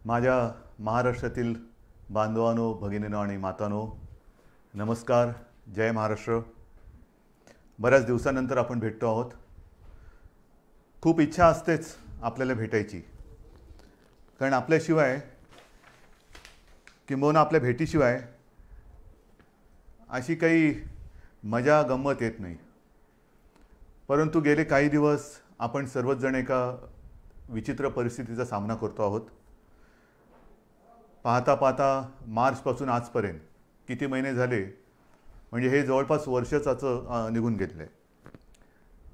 माझ्या महाराष्ट्रातील बांधवांनो, भगिनींनो आणि मातांनो, नमस्कार. जय महाराष्ट्र. बऱ्याच दिवसानंतर आपण भेटतो आहोत. खूप इच्छा असतेच आपल्याला भेटायची, कारण आपल्याशिवाय किंबहुना आपल्या भेटीशिवाय अशी काही मजा गंमत येत नाही. परंतु गेले काही दिवस आपण सर्वच जण एका विचित्र परिस्थितीचा सामना करतो आहोत. पाहता पाहता मार्चपासून आजपर्यंत किती महिने झाले, म्हणजे हे जवळपास वर्षाचं निघून गेलेलं आहे.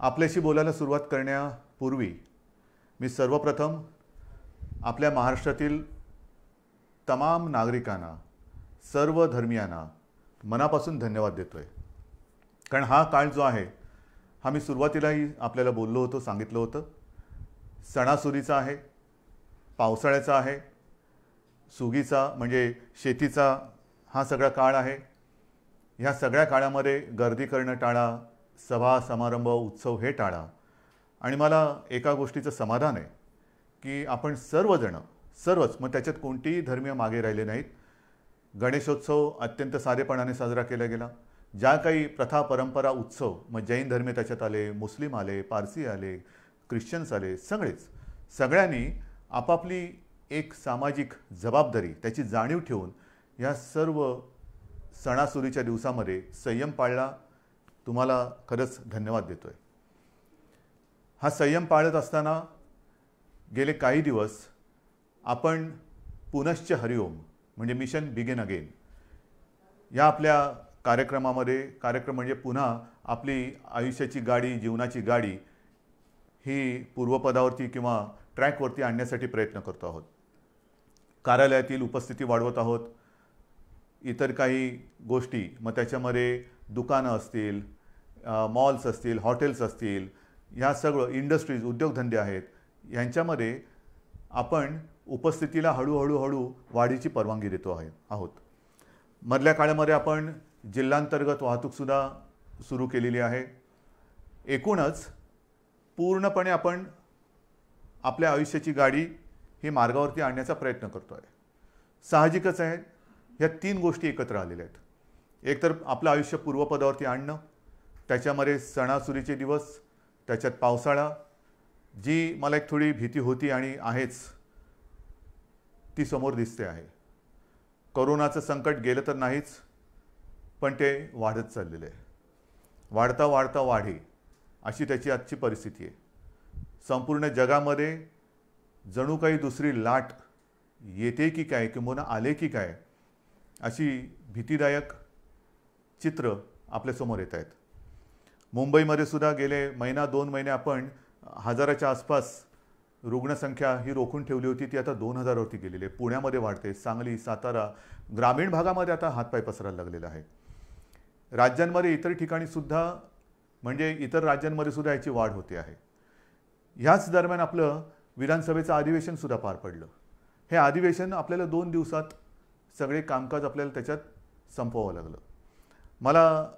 आपल्याशी बोलायला सुरुवात करण्यापूर्वी मी सर्वप्रथम आपल्या महाराष्ट्रातील तमाम नागरिकांना, सर्व धर्मियांना मनापासून धन्यवाद देतो आहे. कारण हा काळ जो आहे, हा मी सुरुवातीलाही आपल्याला बोललो होतो, सांगितलं होतं, सणासुदीचा आहे, पावसाळ्याचा आहे, सुगीचा म्हणजे शेतीचा हा सगळा काळ आहे. ह्या सगळ्या काळामध्ये गर्दी करणं टाळा, सभा समारंभ उत्सव हे टाळा. आणि मला एका गोष्टीचं समाधान आहे की आपण सर्वच, मग त्याच्यात कोणतेही धर्मीय मागे राहिले नाहीत. गणेशोत्सव अत्यंत साधेपणाने साजरा केला गेला. ज्या काही प्रथा परंपरा उत्सव, मग जैन धर्मीय त्याच्यात आले, मुस्लिम आले, पारसी आले, ख्रिश्चन्स आले, सगळ्यांनी आपापली एक सामाजिक जबाबदारी, त्याची जाणीव ठेवून या सर्व सणासुदीच्या दिवसामध्ये संयम पाळला. तुम्हाला खरंच धन्यवाद देतो आहे. हा संयम पाळत असताना गेले काही दिवस आपण पुनश्च हरिओम म्हणजे मिशन बिगिन अगेन या आपल्या कार्यक्रमामध्ये, कार्यक्रम म्हणजे पुन्हा आपली आयुष्याची गाडी, जीवनाची गाडी ही पूर्वपदावरती किंवा ट्रॅकवरती आणण्यासाठी प्रयत्न करतो आहोत. कार्यालयातील उपस्थिती वाढवत आहोत. इतर काही गोष्टी, मग त्याच्यामध्ये दुकानं असतील, मॉल्स असतील, हॉटेल्स असतील, ह्या सगळं इंडस्ट्रीज, उद्योगधंदे आहेत, यांच्यामध्ये आपण उपस्थितीला हळूहळू वाढीची परवानगी देतो आहोत. मधल्या काळामध्ये आपण जिल्हांतर्गत वाहतूकसुद्धा सुरू केलेली आहे. एकूणच पूर्णपणे आपण आपल्या आयुष्याची गाडी ही मार्गावरती आणण्याचा प्रयत्न करतो आहे. साहजिकच आहे, ह्या तीन गोष्टी एकत्र आलेल्या आहेत. एक तर आपलं आयुष्य पूर्वपदावरती आणणं, त्याच्यामध्ये सणासुदीचे दिवस, त्याच्यात पावसाळा, जी मला एक थोडी भीती होती आणि आहेच, ती समोर दिसते आहे. कोरोनाचं संकट गेलं तर नाहीच, पण ते वाढत चाललेलं आहे. वाढता वाढता वाढे अशी त्याची आजची परिस्थिती आहे. संपूर्ण जगामध्ये जणू काही दुसरी लाट येते की काय, किंवा आले की काय, अशी भीतीदायक चित्र आपल्यासमोर येत आहेत. मुंबईमध्ये सुद्धा गेले महिना 2 महिने आपण 1000च्या आसपास रुग्णसंख्या ही रोखून ठेवली होती, ती आता 2000 वरती गेलेली आहे. पुण्यामध्ये वाढते, सांगली, सातारा, ग्रामीण भागामध्ये आता हातपाय पसरायला लागलेला आहे. राज्यांमध्ये इतर ठिकाणी सुद्धा, म्हणजे इतर राज्यांमध्ये सुद्धा याची वाढ होते आहे. ह्याच दरम्यान आपलं विधानसभेचं अधिवेशन सुद्धा पार पडलं. हे अधिवेशन आपल्याला 2 दिवसात सगळे कामकाज आपल्याला त्याच्यात संपवावं लागलं.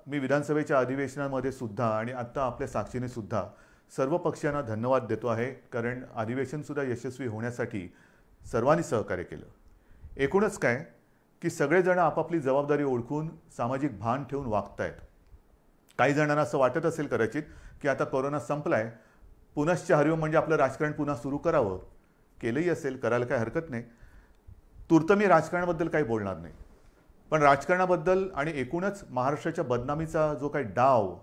मी विधानसभेच्या अधिवेशनामध्ये सुद्धा आणि आत्ता आपल्या साक्षीने सुद्धा सर्व पक्षांना धन्यवाद देतो आहे, कारण अधिवेशनसुद्धा यशस्वी होण्यासाठी सर्वांनी सहकार्य केलं. एकूणच काय की सगळेजण आपापली जबाबदारी ओळखून सामाजिक भान ठेवून वागत आहेत. काही जणांना असं वाटत असेल कदाचित की आता कोरोना संपलाय, पुनश्च हरिओम म्हणजे आपलं राजकारण पुन्हा सुरू करावं. केलंही असेल, करायला काही हरकत नाही. तूर्त मी राजकारणाबद्दल काही बोलणार नाही, पण राजकारणाबद्दल आणि एकूणच महाराष्ट्राच्या बदनामीचा जो काही डाव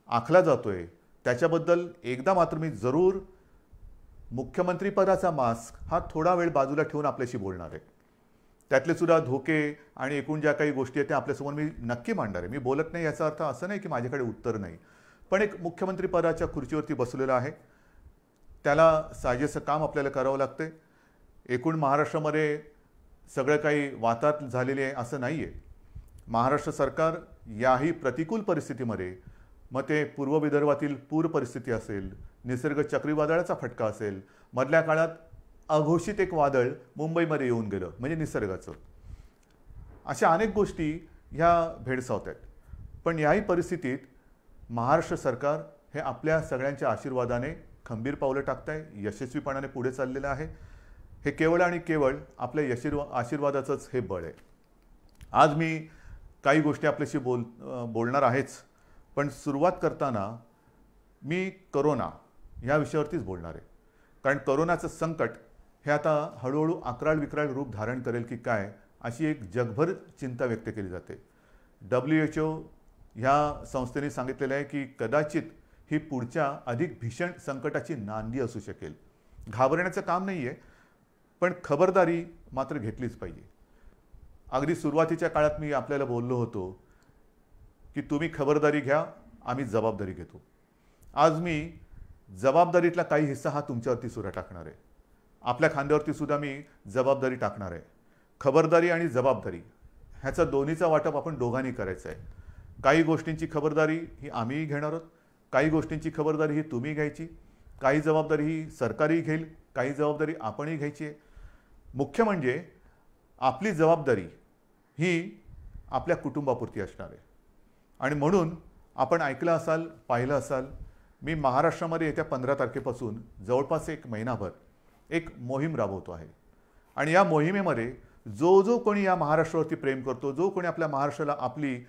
आखला जातोय त्याच्याबद्दल एकदा मात्र मी जरूर मुख्यमंत्रीपदाचा मास्क हा थोडा वेळ बाजूला ठेवून आपल्याशी बोलणार आहे. त्यातले सुद्धा धोके आणि एकूण ज्या काही गोष्टी आहेत त्या आपल्यासमोर मी नक्की मांडणार आहे. मी बोलत नाही याचा अर्थ असं नाही की माझ्याकडे उत्तर नाही, पण एक मुख्यमंत्रीपदाच्या खुर्चीवरती बसलेला आहे, त्याला साजेसं काम आपल्याला करावं लागते. एकूण महाराष्ट्रामध्ये सगळं काही वाताहत झालेले आहे असं नाही आहे. महाराष्ट्र सरकार याही प्रतिकूल परिस्थितीमध्ये, मग ते पूर्व विदर्भातील पूर परिस्थिती असेल, निसर्ग चक्रीवादळाचा फटका असेल, मधल्या काळात अघोषित एक वादळ मुंबईमध्ये येऊन गेलं म्हणजे निसर्गाचं, अशा अनेक गोष्टी ह्या भेडसावत आहेत. पण याही परिस्थितीत महाराष्ट्र सरकार हे आपल्या सगळ्यांच्या आशीर्वादाने खंबीर पावलं टाकत आहे, यशस्वीपणाने पुढे चाललेलं आहे. हे केवळ आणि केवळ आपल्या आशीर्वादाचंच हे बळ आहे. आज मी काही गोष्टी आपल्याशी बोलणार आहेच, पण सुरुवात करताना मी करोना ह्या विषयावरतीच बोलणार आहे. कारण करोनाचं संकट हे आता हळूहळू अक्राळ विक्राळ रूप धारण करेल की काय, अशी एक जगभर चिंता व्यक्त केली जाते. WHO ह्या संस्थेने सांगितलेलं आहे की कदाचित ही पुढच्या अधिक भीषण संकटाची नांदी असू शकेल. घाबरण्याचं काम नाही आहे, पण खबरदारी मात्र घेतलीच पाहिजे. अगदी सुरुवातीच्या काळात मी आपल्याला बोललो होतो की तुम्ही खबरदारी घ्या, आम्ही जबाबदारी घेतो. आज मी जबाबदारीतला काही हिस्सा हा तुमच्यावरती सुद्धा टाकणार आहे. आपल्या खांद्यावरती सुद्धा मी जबाबदारी टाकणार आहे. खबरदारी आणि जबाबदारी ह्याचा दोन्हीचा वाटप आपण दोघांनी करायचं आहे. काही गोष्टींची खबरदारी ही आम्हीही घेणार आहोत, काही गोष्टींची खबरदारी ही तुम्ही घ्यायची, काही जबाबदारी ही सरकारही घेईल, काही जबाबदारी आपणही घ्यायची आहे. मुख्य म्हणजे आपली जबाबदारी ही आपल्या कुटुंबापुरती असणार आहे. आणि म्हणून आपण ऐकलं असाल, पाहिलं असाल, मी महाराष्ट्रामध्ये येत्या 15 तारखेपासून जवळपास एक महिनाभर एक मोहीम राबवतो आहे. आणि या मोहिमेमध्ये जो कोणी या महाराष्ट्रावरती प्रेम करतो, जो कोणी आपल्या महाराष्ट्राला आपली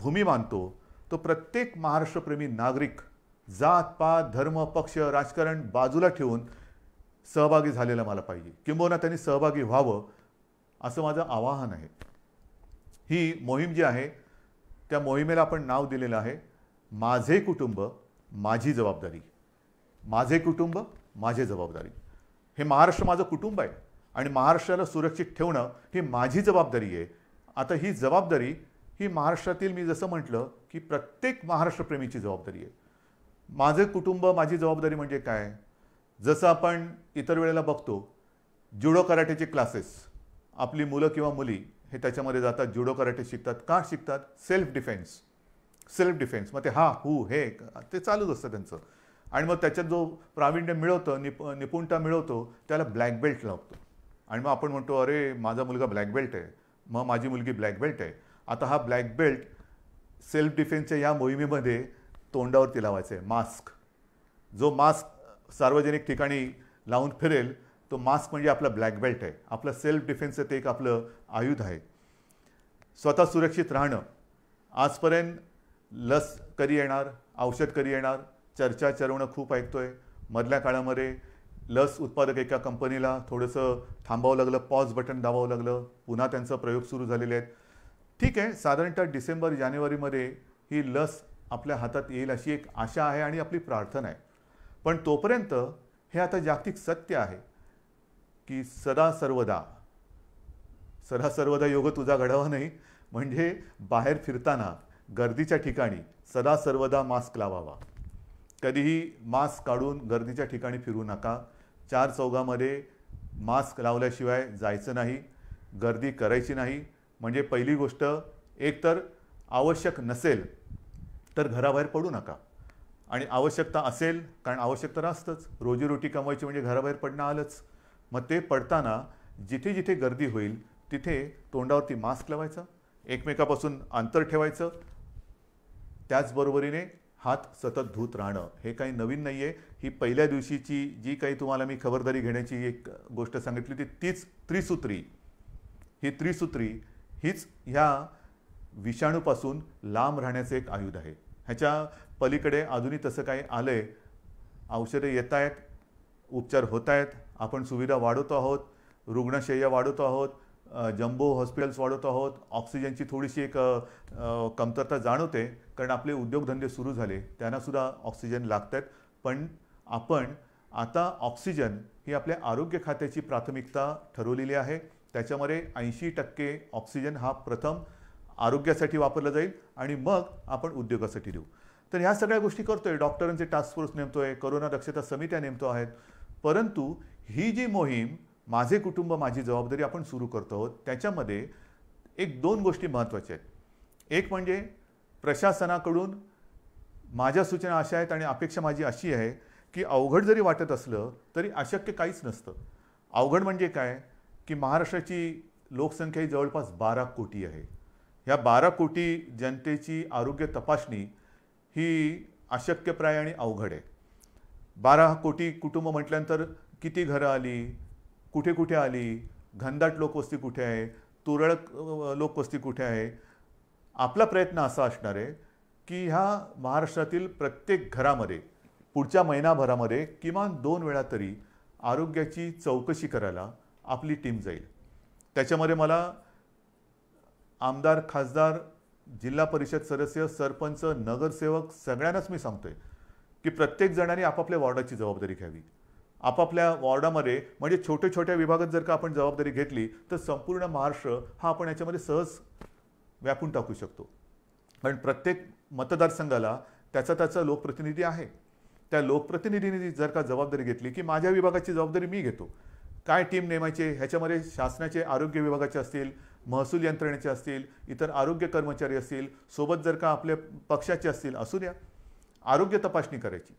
भूमी मानतो, तो प्रत्येक महाराष्ट्रप्रेमी नागरिक जात पात धर्म पक्ष राजकारण बाजूला ठेवून सहभागी झालेला मला पाहिजे, किंबहुना त्यांनी सहभागी व्हावं असं माझं आवाहन आहे. ही मोहीम जी आहे त्या मोहिमेला आपण नाव दिलेलं आहे माझे कुटुंब माझी जबाबदारी. माझे कुटुंब माझी जबाबदारी. हे महाराष्ट्र माझं कुटुंब आहे आणि महाराष्ट्राला सुरक्षित ठेवणं ही माझी जबाबदारी आहे. आता ही जबाबदारी ही महाराष्ट्रातील, मी जसं म्हटलं की प्रत्येक महाराष्ट्रप्रेमीची जबाबदारी आहे. माझे कुटुंब माझी जबाबदारी म्हणजे काय? जसं आपण इतर वेळेला बघतो जुडो कराटेचे क्लासेस, आपली मुलं किंवा मुली हे त्याच्यामध्ये जातात, जुडो कराटे शिकतात. का शिकतात? Self defence. मग ते हे ते चालूच असतं त्यांचं. आणि मग त्याच्यात जो प्रावीण्य मिळवतं, निपुणता मिळवतो, त्याला ब्लॅक बेल्ट लागतो. आणि मग आपण म्हणतो अरे माझा मुलगा ब्लॅक बेल्ट आहे, मग माझी मुलगी ब्लॅक बेल्ट आहे. आता हा ब्लॅक बेल्ट सेल्फ डिफेन्सच्या या मोहिमेमध्ये तोंडावरती लावायचा आहे. मास्क. जो मास्क सार्वजनिक ठिकाणी लावून फिरेल तो मास्क म्हणजे आपला ब्लॅक बेल्ट आहे. आपलं सेल्फ डिफेन्सचं ते एक आपलं आयुध आहे. स्वतः सुरक्षित राहणं. आजपर्यंत लस कधी येणार, औषध कधी येणार, चर्चा चरवणं खूप ऐकतोय. मधल्या काळामध्ये लस उत्पादक एका कंपनीला थोडंसं थांबावं लागलं, पॉज बटन दाबावं लागलं, पुन्हा त्यांचा प्रयोग सुरू झालेले आहेत. ठीक आहे, साधारणतः डिसेंबर जानेवारीमध्ये ही लस आपल्या हातात येईल अशी एक आशा आहे आणि आपली प्रार्थना आहे. पण तोपर्यंत हे आता जागतिक सत्य आहे की सदा सर्वदा योग तुझा घडावा नाही. म्हणजे बाहेर फिरताना गर्दीच्या ठिकाणी सदा सर्वदा मास्क लावावा. कधीही मास्क काढून गर्दीच्या ठिकाणी फिरू नका. चार चौघामध्ये मास्क लावल्याशिवाय जायचं नाही, गर्दी करायची नाही. म्हणजे पहिली गोष्ट, एकतर आवश्यक नसेल तर घराबाहेर पडू नका. आणि आवश्यकता असेल, कारण आवश्यकता असतंच, रोजीरोटी कमवायची म्हणजे घराबाहेर पडणं आलंच. मग ते पडताना जिथे जिथे गर्दी होईल तिथे तोंडावरती मास्क लावायचा, एकमेकापासून अंतर ठेवायचं. त्याचबरोबरीने हात सतत धुत राहणं. हे काही नवीन नाही आहे. ही पहिल्या दिवशीची जी काही तुम्हाला मी खबरदारी घेण्याची एक गोष्ट सांगितली तीच त्रिसूत्री. ही त्रिसूत्री हीच ह्या विषाणूपासून लांब राहण्याचं एक आयुध आहे. ह्याच्या पलीकडे अजूनही तसं काही आलं आहे. औषधं येत आहेत, उपचार होत आहेत, आपण सुविधा वाढवतो आहोत, रुग्णशय्या वाढवतो आहोत, जम्बो हॉस्पिटल्स वाढवतो आहोत. ऑक्सिजनची थोडीशी एक कमतरता जाणवते, कारण आपले उद्योगधंदे सुरू झाले, त्यांनासुद्धा ऑक्सिजन लागत आहेत. पण आपण आता ऑक्सिजन ही आपल्या आरोग्य खात्याची प्राथमिकता ठरवलेली आहे. त्याच्यामध्ये 80% ऑक्सिजन हा प्रथम आरोग्यासाठी वापरला जाईल आणि मग आपण उद्योगासाठी देऊ. तर ह्या सगळ्या गोष्टी करतोय. डॉक्टरांचे टास्क फोर्स नेमतोय, कोरोना दक्षता समित्या नेमतो आहेत. परंतु ही जी मोहीम माझे कुटुंब माझी जबाबदारी आपण सुरू करतो आहोत, त्याच्यामध्ये एक दोन गोष्टी महत्त्वाच्या आहेत. एक म्हणजे प्रशासनाकडून माझ्या सूचना अशा आहेत आणि अपेक्षा माझी अशी आहे की अवघड जरी वाटत असलं तरी अशक्य काहीच नसतं. अवघड म्हणजे काय की महाराष्ट्राची लोकसंख्या ही जवळपास 12 कोटी आहे. ह्या 12 कोटी जनतेची आरोग्य तपासणी ही अशक्यप्राय आणि अवघड आहे. 12 कोटी कुटुंब म्हटल्यानंतर किती घरं आली, कुठे कुठे आली, घनदाट लोकवस्ती कुठे आहे, तुरळक लोकवस्ती कुठे आहे. आपला प्रयत्न असा असणार आहे की ह्या महाराष्ट्रातील प्रत्येक घरामध्ये पुढच्या महिनाभरामध्ये किमान 2 वेळा तरी आरोग्याची चौकशी करायला आपली टीम जाईल. त्याच्यामध्ये मला आमदार, खासदार, जिल्हा परिषद सदस्य, सरपंच, नगरसेवक सगळ्यांनाच मी सांगतोय की प्रत्येक जणांनी आपापल्या वॉर्डाची जबाबदारी घ्यावी. आपापल्या वॉर्डामध्ये म्हणजे छोट्या छोट्या विभागात जर का आपण जबाबदारी घेतली तर संपूर्ण महाराष्ट्र हा आपण याच्यामध्ये सहज व्यापून टाकू शकतो. कारण प्रत्येक मतदारसंघाला त्याचा लोकप्रतिनिधी आहे. त्या लोकप्रतिनिधींनी जर का जबाबदारी घेतली की माझ्या विभागाची जबाबदारी मी घेतो, काय टीम नेमायचे, ह्याच्यामध्ये शासनाचे आरोग्य विभागाचे असतील, महसूल यंत्रणेचे असतील, इतर आरोग्य कर्मचारी असतील, सोबत जर का आपल्या पक्षाचे असतील, असू द्या, आरोग्य तपासणी करायची.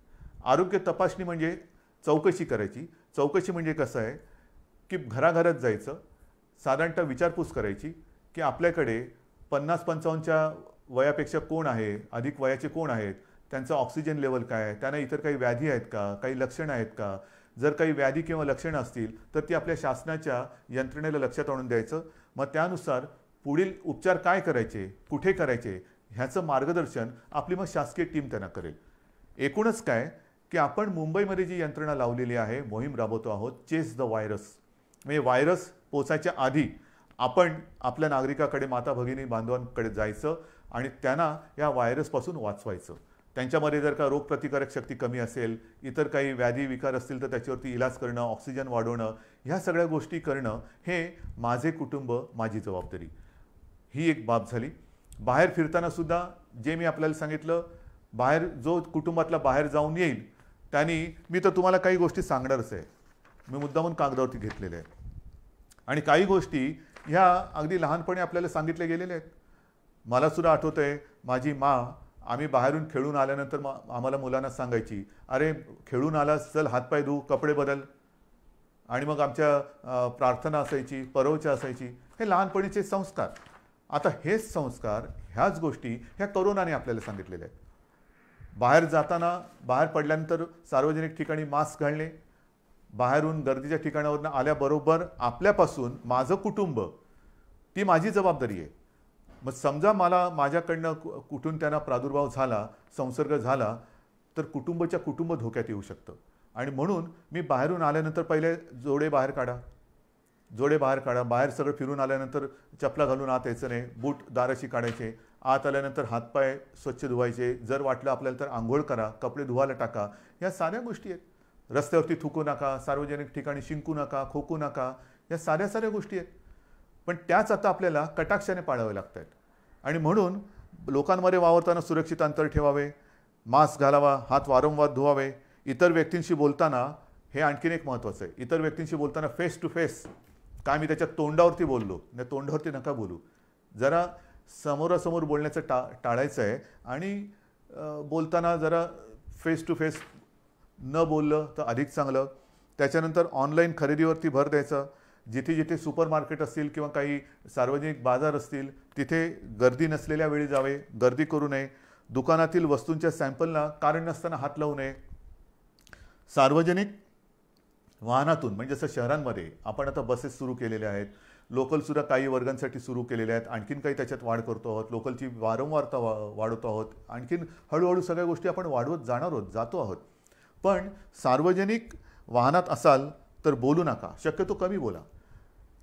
आरोग्य तपासणी म्हणजे चौकशी करायची. चौकशी म्हणजे कसं आहे की घराघरात जायचं, साधारणतः विचारपूस करायची की आपल्याकडे 50-55च्या वयापेक्षा कोण आहे, अधिक वयाचे कोण आहेत, त्यांचं ऑक्सिजन लेवल काय आहे, त्यांना इतर काही व्याधी आहेत का, काही लक्षणं आहेत का. जर काही व्याधी किंवा लक्षणं असतील तर ती आपल्या शासनाच्या यंत्रणेला लक्षात आणून द्यायचं. मग त्यानुसार पुढील उपचार काय करायचे, कुठे करायचे, ह्याचं मार्गदर्शन आपली मग शासकीय टीम त्यांना करेल. एकूणच काय की आपण मुंबईमध्ये जी यंत्रणा लावलेली आहे, मोहीम राबवतो आहोत, चेस द व्हायरस. म्हणजे व्हायरस पोचायच्या आधी आपण आपल्या नागरिकाकडे, माता भगिनी बांधवांकडे जायचं आणि त्यांना या व्हायरसपासून वाचवायचं. त्यांच्यामध्ये जर का रोगप्रतिकारक शक्ती कमी असेल, इतर काही व्याधी विकार असतील तर त्याच्यावरती इलाज करणं, ऑक्सिजन वाढवणं, ह्या सगळ्या गोष्टी करणं हे माझे कुटुंब, माझी जबाबदारी, ही एक बाब झाली. बाहेर फिरताना सुद्धा जे मी आपल्याला सांगितलं, बाहेर जो कुटुंबातला बाहेर जाऊन येईल त्यांनी, मी तर तुम्हाला काही गोष्टी सांगणारच आहे, मी मुद्दामून कागदावरती घेतलेले आहेत. आणि काही गोष्टी ह्या अगदी लहानपणी आपल्याला सांगितल्या गेलेल्या आहेत. मला सुद्धा आठवतं आहे, माझी आम्ही बाहेरून खेळून आल्यानंतर आम्हाला मुलांना सांगायची, अरे खेळून आलास, चल हातपाय धु, कपडे बदल. आणि मग आमच्या प्रार्थना असायची, परवचा असायची. हे लहानपणीचे संस्कार. आता हेच संस्कार, ह्याच गोष्टी ह्या कोरोनाने आपल्याला सांगितलेल्या आहेत. बाहेर जाताना, बाहेर पडल्यानंतर सार्वजनिक ठिकाणी मास्क घालणे, बाहेरून गर्दीच्या ठिकाणावरून आल्याबरोबर आपल्यापासून माझं कुटुंब, ती माझी जबाबदारी आहे. मग समजा मला माझ्याकडनं कुठून त्यांना प्रादुर्भाव झाला, संसर्ग झाला, तर कुटुंब धोक्यात येऊ शकतं. आणि म्हणून मी बाहेरून आल्यानंतर पहिले जोडे बाहेर काढा. बाहेर सगळं फिरून आल्यानंतर चपला घालून आत यायचं नाही, बूट दाराशी काढायचे, आत आल्यानंतर हातपाय स्वच्छ धुवायचे, जर वाटलं आपल्याला तर आंघोळ करा, कपडे धुवायला टाका. या साऱ्या गोष्टी आहेत. रस्त्यावरती थुकू नका, सार्वजनिक ठिकाणी शिंकू नका, खोकू नका, या साऱ्या गोष्टी आहेत. पण त्याच आता आपल्याला कटाक्षाने पाळाव्या लागत आहेत. आणि म्हणून लोकांमध्ये वावरताना सुरक्षित अंतर ठेवावे, मास्क घालावा, हात वारंवार धुवावे. इतर व्यक्तींशी बोलताना हे आणखीन एक महत्त्वाचं आहे, इतर व्यक्तींशी बोलताना फेस टू फेस, काय मी त्याच्या तोंडावरती बोललो नाही, तोंडावरती नका बोलू. जरा समोरासमोर बोलण्याचं टाळायचं आहे. आणि बोलताना जरा फेस टू फेस न बोललं तर अधिक चांगलं. त्याच्यानंतर ऑनलाईन खरेदीवरती भर द्यायचा. जिथे जिथे सुपर मार्केट असतील किंवा काही सार्वजनिक बाजार असतील तिथे गर्दी नसलेल्या वेळी जावे, गर्दी करू नये. दुकानातील वस्तूंच्या सॅम्पलला कारण नसताना हात लावू नये. सार्वजनिक वाहनातून, म्हणजे जसं शहरांमध्ये आपण आता बसेस सुरू केलेल्या आहेत, लोकलसुद्धा काही वर्गांसाठी सुरू केलेल्या आहेत, आणखीन काही त्याच्यात वाढ करतो आहोत, लोकलची वारंवारता वाढवतो आहोत, आणखीन हळूहळू सगळ्या गोष्टी आपण वाढवत जातो आहोत. पण सार्वजनिक वाहनात असाल तर बोलू नका, शक्यतो कमी बोला.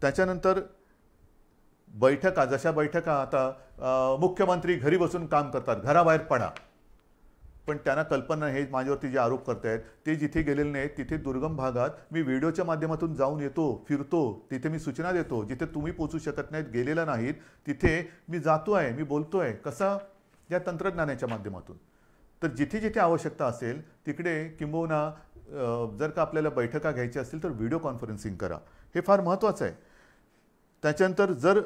त्याच्यानंतर बैठका, जशा बैठका आता मुख्यमंत्री घरी बसून काम करतात, घराबाहेर पडा. पण त्यांना कल्पना, हे माझ्यावरती जे आरोप करतायत ते जिथे गेलेले नाहीत, तिथे दुर्गम भागात मी व्हिडिओच्या माध्यमातून जाऊन येतो, फिरतो, तिथे मी सूचना देतो. जिथे तुम्ही पोचू शकत नाहीत, गेलेला नाहीत, तिथे मी जातो आहे, मी बोलतो आहे. कसा? या तंत्रज्ञानाच्या माध्यमातून. तर जिथे जिथे आवश्यकता असेल तिकडे किंबहुना जर का आपल्याला बैठका घ्यायच्या असतील तर व्हिडिओ कॉन्फरन्सिंग करा. हे फार महत्त्वाचं आहे. त्याच्यानंतर जर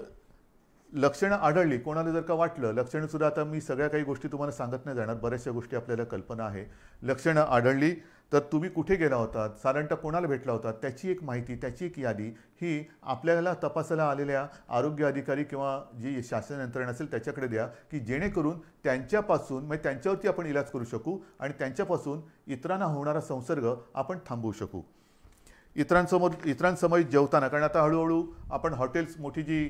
लक्षणं आढळली, कोणाला जर का वाटलं, लक्षणंसुद्धा आता मी सगळ्या काही गोष्टी तुम्हाला सांगत नाही जाणार, बऱ्याचशा गोष्टी आपल्याला कल्पना आहे. लक्षणं आढळली तर तुम्ही कुठे गेला होतात, साधारणतः कोणाला भेटला होता, त्याची एक माहिती, त्याची एक यादी ही आपल्याला तपासायला आलेल्या आरोग्य अधिकारी किंवा जी शासन यंत्रणा असेल त्याच्याकडे द्या, की जेणेकरून त्यांच्यापासून, म्हणजे त्यांच्यावरती आपण इलाज करू शकू आणि त्यांच्यापासून इतरांना होणारा संसर्ग आपण थांबवू शकू. इतरांसमोर जेवताना, कारण आता हळूहळू आपण हॉटेल्स, मोठी जी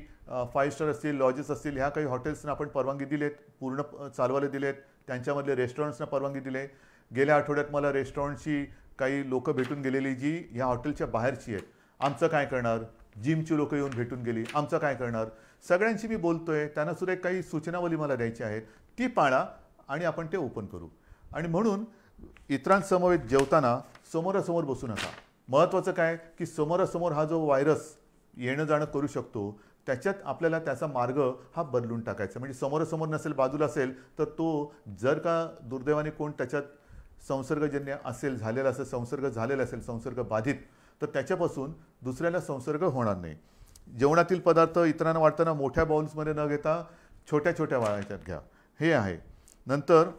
5 स्टार असतील, लॉजेस असतील, ह्या काही हॉटेल्सना आपण परवानगी दिलेत, पूर्ण चालवायला दिलेत. त्यांच्यामधले रेस्टॉरंट्सना परवानगी दिले. गेल्या आठवड्यात मला रेस्टॉरंटची काही लोकं भेटून गेलेली जी ह्या हॉटेलच्या बाहेरची आहेत. आमचं काय करणार? जिमची लोकं येऊन भेटून गेली. आमचं काय करणार? सगळ्यांशी मी बोलतोय. त्यांना सुद्धा काही सूचनावली मला द्यायची आहेत, ती पाळा आणि आपण ते ओपन करू. आणि म्हणून इतरांसमवेत जेवताना समोरासमोर बसू नका. महत्त्वाचं काय की समोरासमोर हा जो व्हायरस येणं जाणं करू शकतो, त्याच्यात आपल्याला त्याचा मार्ग हा बदलून टाकायचा. म्हणजे समोरासमोर नसेल, बाजूला असेल, तर तो जर का दुर्दैवाने कोण त्याच्यात संसर्गजन्य असेल, झालेला असेल, संसर्ग झालेला असेल, संसर्ग बाधित, तर त्याच्यापासून दुसऱ्याला संसर्ग होणार नाही. जेवणातील पदार्थ इतरांना वाटताना मोठ्या बाउल्समध्ये न घेता छोट्या छोट्या वाळ्याच्यात घ्या, हे आहे. नंतर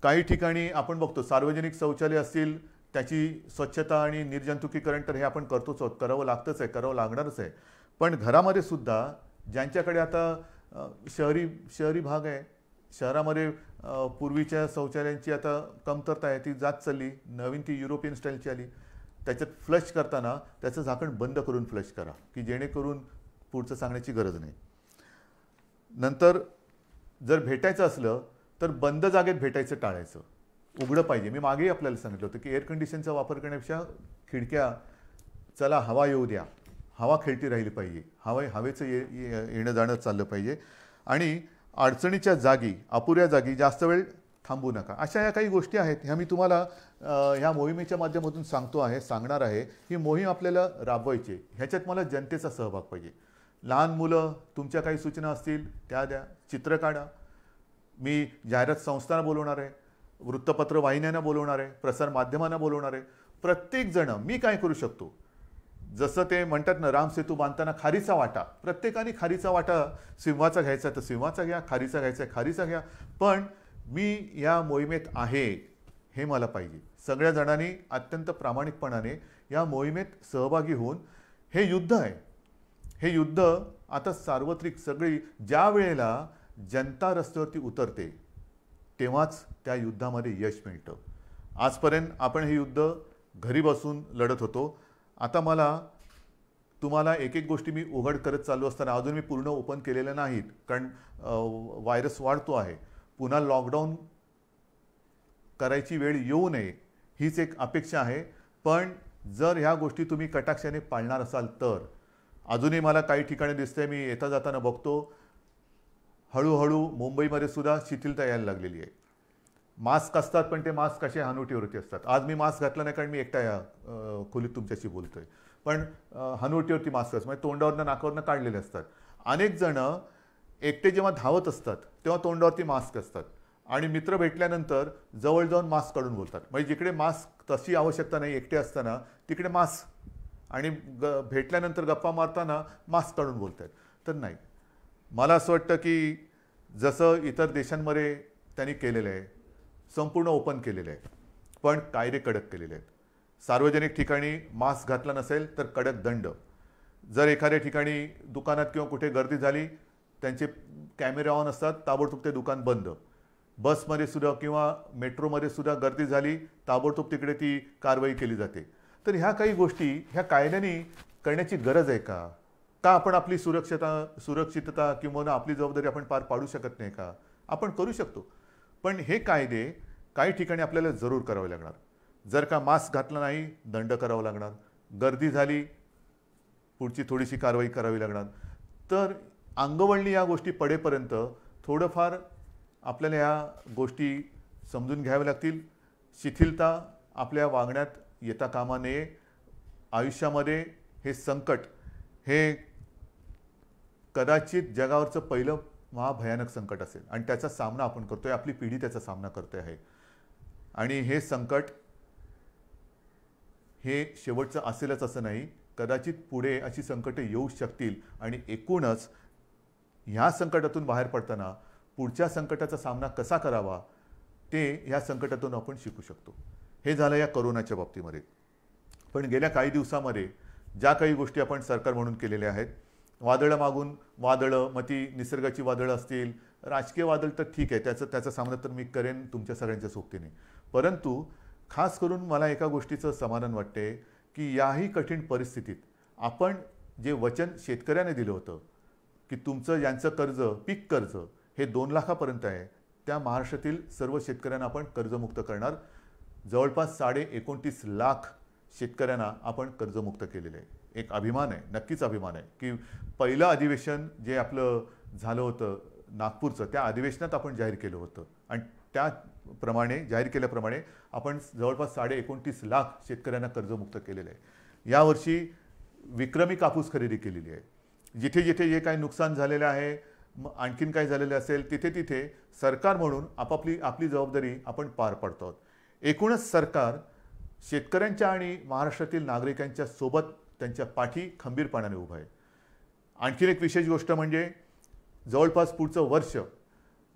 काही ठिकाणी आपण बघतो सार्वजनिक शौचालय असतील, त्याची स्वच्छता आणि निर्जंतुकीकरण तर हे आपण करतोच आहोत, करावं लागतंच आहे, करावं लागणारच आहे. पण घरामध्ये सुद्धा ज्यांच्याकडे आता शहरी भाग आहे, शहरामध्ये पूर्वीच्या शौचालयांची आता कमतरता आहे, ती जात चालली. नवीन ती युरोपियन स्टाईलची आली. त्याच्यात फ्लश करताना त्याचं झाकण बंद करून फ्लश करा, की जेणेकरून पुढचं सांगण्याची गरज नाही. नंतर जर भेटायचं असलं तर बंद जागेत भेटायचं टाळायचं, उघडं पाहिजे. मी मागेही आपल्याला सांगितलं होतं की एअर कंडिशनचा वापर करण्यापेक्षा खिडक्या, चला हवा येऊ द्या, हवा खेळती राहिली पाहिजे, हवेचं येणं जाणं चाललं पाहिजे. आणि अडचणीच्या जागी, अपुऱ्या जागी जास्त वेळ थांबू नका. अशा या काही गोष्टी आहेत, ह्या मी तुम्हाला ह्या मोहिमेच्या माध्यमातून सांगणार आहे. ही मोहीम आपल्याला राबवायची. ह्याच्यात मला जनतेचा सहभाग पाहिजे. लहान मुलं, तुमच्या काही सूचना असतील त्या द्या, चित्र काढा. मी जाहिरात संस्थांना बोलवणार आहे, वृत्तपत्र वाहिन्यांना बोलवणार आहे, प्रसारमाध्यमांना बोलवणार आहे. प्रत्येकजण मी काय करू शकतो, जसं ते म्हणतात ना, रामसेतू बांधताना खारीचा वाटा, प्रत्येकाने खारीचा वाटा सिंहाचा घ्यायचा तर सिंहाचा घ्या, खारीचा घ्यायचा खारीचा घ्या. पण मी या मोहिमेत आहे हे मला पाहिजे. सगळ्या जणांनी अत्यंत प्रामाणिकपणाने या मोहिमेत सहभागी होऊन, हे युद्ध आहे, हे युद्ध आता सार्वत्रिक, सगळी ज्या वेळेला जनता रस्त्यावरती उतरते तेव्हाच त्या युद्धामध्ये यश मिळतं. आजपर्यंत आपण हे युद्ध घरी बसून लढत होतो. आता मला तुम्हाला एक एक गोष्टी मी उघड करत चालू असताना, अजून मी पूर्ण ओपन केलेल्या नाहीत, कारण व्हायरस वाढतो आहे. पुन्हा लॉकडाऊन करायची वेळ येऊ नये हीच एक अपेक्षा आहे. पण जर ह्या गोष्टी तुम्ही कटाक्षाने पाळणार असाल तर, अजूनही मला काही ठिकाणी दिसतंय, मी येता जाताना बघतो, हळूहळू मुंबईमध्ये सुद्धा शिथिलता यायला लागलेली आहे. मास्क असतात, पण ते मास्क कसे हनुवटीवरती असतात. आज मी मास्क घातला नाही, कारण मी एकटा या खोलीत तुमच्याशी बोलतोय. पण हनुवटीवरती मास्क असतात, म्हणजे तोंडावरनं नाकावरनं काढलेले असतात. अनेक जण एकटे जेव्हा धावत असतात तेव्हा तोंडावरती मास्क असतात, आणि मित्र भेटल्यानंतर जवळ जाऊन मास्क काढून बोलतात. म्हणजे जिकडे मास्क तशी आवश्यकता नाही एकटे असताना, तिकडे मास्क, आणि भेटल्यानंतर गप्पा मारताना मास्क काढून बोलतात. तर नाही, मला असं वाटतं की जसं इतर देशांमध्ये त्यांनी केलेलं आहे, संपूर्ण ओपन केलेलं आहे, पण कायदे कडक केलेले आहेत. सार्वजनिक ठिकाणी मास्क घातला नसेल तर कडक दंड. जर एखाद्या ठिकाणी दुकानात किंवा कुठे गर्दी झाली, त्यांचे कॅमेरे ऑन असतात, ताबडतोब ते दुकान बंद. बसमध्ये सुद्धा किंवा मेट्रोमध्ये सुद्धा गर्दी झाली, ताबडतोब तिकडे ती कारवाई केली जाते. तर ह्या काही गोष्टी ह्या कायद्याने करण्याची गरज आहे का? का आपण आपली सुरक्षितता किंवा आपली जबाबदारी आपण पार पाडू शकत नाही का? आपण करू शकतो. पण हे कायदे काही ठिकाणी आपल्याला जरूर करावे लागणार. जर का मास्क घातला नाही, दंड करावा लागणार. गर्दी झाली, पुढची थोडीशी कारवाई करावी लागणार. तर अंगवळणी या गोष्टी पडेपर्यंत थोडंफार आपल्याला या गोष्टी समजून घ्याव्या लागतील. शिथिलता आपल्या वागण्यात येता कामा नये. आयुष्यामध्ये हे संकट, हे कदाचित जगावरचं पहिलं महाभयानक संकट असेल, आणि त्याचा सामना आपण करतोय, आपली पिढी त्याचा सामना करते आहे. आणि हे संकट हे शेवटचं असेलच असं नाही. कदाचित पुढे अशी संकटे येऊ शकतील, आणि एकूणच ह्या संकटातून बाहेर पडताना पुढच्या संकटाचा सामना कसा करावा ते ह्या संकटातून आपण शिकू शकतो. हे झालं या कोरोनाच्या बाबतीमध्ये. पण गेल्या काही दिवसामध्ये ज्या काही गोष्टी आपण सरकार म्हणून केलेल्या आहेत, वादळं मागून वादळं, मग ती निसर्गाची वादळं असतील, राजकीय वादळ तर ठीक आहे, त्याचा सामना तर मी करेन तुमच्या सगळ्यांच्या सोबतीने. परंतु खास करून मला एका गोष्टीचं समाधान वाटते की याही कठीण परिस्थितीत आपण जे वचन शेतकऱ्याने दिलं होतं की तुमचं यांचं कर्ज पीक कर्ज हे 2 लाखापर्यंत आहे, त्या महाराष्ट्रातील सर्व शेतकऱ्यांना आपण कर्जमुक्त करणार. जवळपास 29.5 लाख शेतकऱ्यांना आपण कर्जमुक्त केलेलं आहे. एक अभिमान आहे, नक्कीच अभिमान आहे की पहिलं अधिवेशन जे आपलं झालं होतं नागपूरचं, त्या अधिवेशनात आपण जाहीर केलं होतं आणि त्याप्रमाणे जाहीर केल्याप्रमाणे आपण जवळपास 29.5 लाख शेतकऱ्यांना कर्जमुक्त केलेलं आहे. यावर्षी विक्रमी कापूस खरेदी केलेली आहे. जिथे जिथे जे काही नुकसान झालेलं आहे, आणखीन काय झालेलं असेल, तिथे तिथे सरकार म्हणून आपली जबाबदारी आपण पार पाडतो आहोत. एकूणच सरकार शेतकऱ्यांच्या आणि महाराष्ट्रातील नागरिकांच्या सोबत त्यांच्या पाठी खंबीरपणाने उभं आहे. आणखीन एक विशेष गोष्ट म्हणजे जवळपास पुढचं वर्ष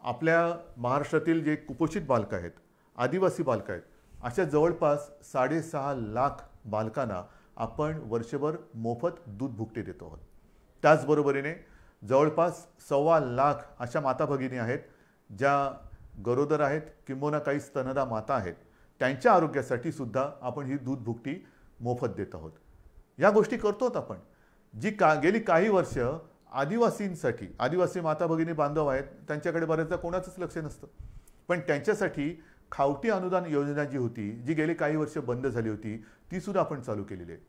आपल्या महाराष्ट्रातील जे कुपोषित बालकं आहेत, आदिवासी बालकं आहेत, अशा जवळपास 6.5 लाख बालकांना आपण वर्षभर मोफत दूध भुकटे देतो आहोत. त्याचबरोबरीने जवळपास 1.25 लाख अशा माता भगिनी आहेत ज्या गरोदर आहेत किंबहुना काही स्तनदा माता आहेत, त्यांच्या आरोग्यासाठी सुद्धा आपण ही दूध भुकटी मोफत देत आहोत. या गोष्टी करतोत आपण, जी गेली काही वर्ष आदिवासींसाठी, आदिवासी माता भगिनी बांधव आहेत, त्यांच्याकडे बऱ्याचदा कोणाचंच लक्ष नसतं, पण त्यांच्यासाठी खावटी अनुदान योजना जी होती, जी गेली काही वर्ष बंद झाली होती, ती सुद्धा आपण चालू केलेली आहे.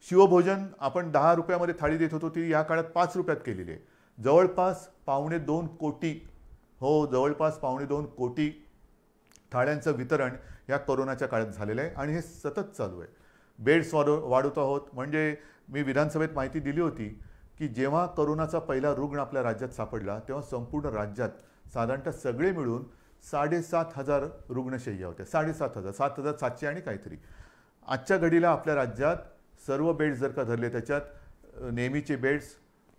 शिवभोजन आपण 10 रुपयामध्ये थाळी देत होतो, ती या काळात 5 रुपयात केलेली आहे. जवळपास 2.25 कोटी, जवळपास 2.25 कोटी थाळ्यांचं वितरण या कोरोनाच्या काळात झालेलं आहे आणि हे सतत चालू आहे. बेड्स वाढवत आहोत. म्हणजे मी विधानसभेत माहिती दिली होती की जेव्हा कोरोनाचा पहिला रुग्ण आपल्या राज्यात सापडला तेव्हा संपूर्ण राज्यात साधारणतः सगळे मिळून 7,500 रुग्णशय्या होत्या. 7,500, 7,700 आणि काहीतरी. आजच्या घडीला आपल्या राज्यात सर्व बेड्स जर का धरले, त्याच्यात नेहमीचे beds,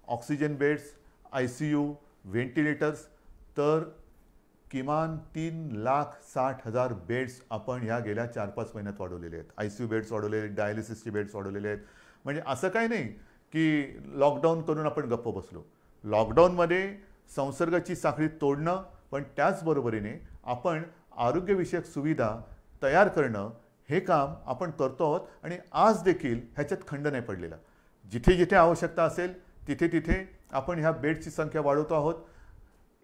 oxygen beds, ICU, ventilators, तर किमान 3,60,000 बेड्स आपण या गेल्या 4-5 महिन्यात वाढवलेले आहेत. ICU बेड्स वाढवलेले आहेत, डायलिसिसचे बेड्स वाढवलेले आहेत. म्हणजे असं काही नाही की लॉकडाऊन करून आपण गप्प बसलो. लॉकडाऊनमध्ये संसर्गाची साखळी तोडणं, पण त्याचबरोबरीने आपण आरोग्यविषयक सुविधा तयार करणं, हे काम आपण करतो आहोत आणि आज देखील ह्याच्यात खंड नाही पडलेला. जिथे जिथे आवश्यकता असेल तिथे तिथे आपण ह्या बेडची संख्या वाढवतो आहोत.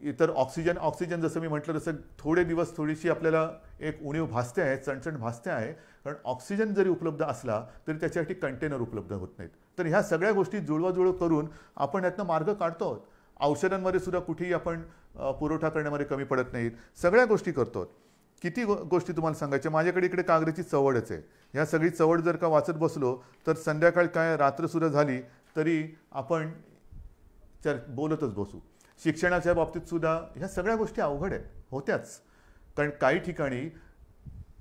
इतर ऑक्सिजन जसं मी म्हटलं तसं थोडे दिवस थोडीशी आपल्याला एक उणीव भासते आहे, चणचण भासते आहे, कारण ऑक्सिजन जरी उपलब्ध असला तरी त्याच्यासाठी कंटेनर उपलब्ध होत नाहीत. तर ह्या सगळ्या गोष्टी जुळवाजुळव करून आपण यातनं मार्ग काढतो आहोत. औषधांमध्ये सुद्धा कुठेही आपण पुरवठा करण्यामध्ये कमी पडत नाहीत. सगळ्या गोष्टी करतो आहोत. किती गोष्टी तुम्हाला सांगायच्या. माझ्याकडे इकडे कागदाची चवडच आहे. ह्या सगळी चवड जर का वाचत बसलो तर संध्याकाळ काय रात्रसुद्धा झाली तरी आपण बोलतच बसू. शिक्षणाच्या बाबतीत सुद्धा ह्या सगळ्या गोष्टी अवघड आहेत, होत्याच. कारण काही ठिकाणी